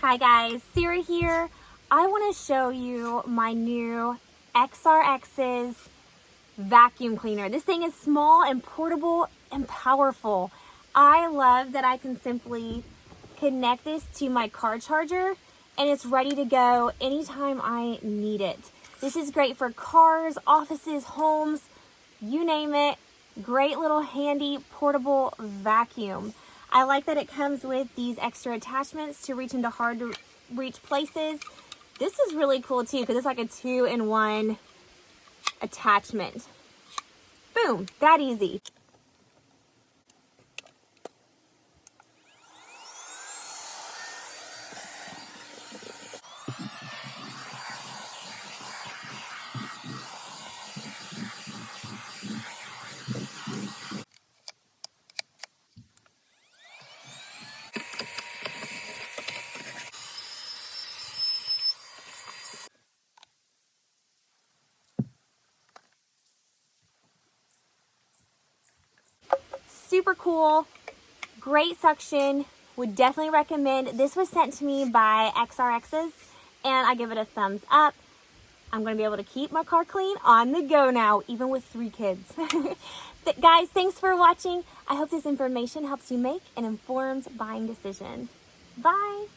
Hi guys, Sarah here. I want to show you my new XRX's vacuum cleaner. This thing is small and portable and powerful. I love that I can simply connect this to my car charger and it's ready to go anytime I need it. This is great for cars, offices, homes, you name it. Great little handy portable vacuum. I like that it comes with these extra attachments to reach into hard to reach places. This is really cool too because it's like a 2-in-1 attachment. Boom, that easy. Super cool, great suction, would definitely recommend. This was sent to me by XRX's and I give it a thumbs up. I'm gonna be able to keep my car clean on the go now, even with 3 kids. Guys, thanks for watching. I hope this information helps you make an informed buying decision. Bye.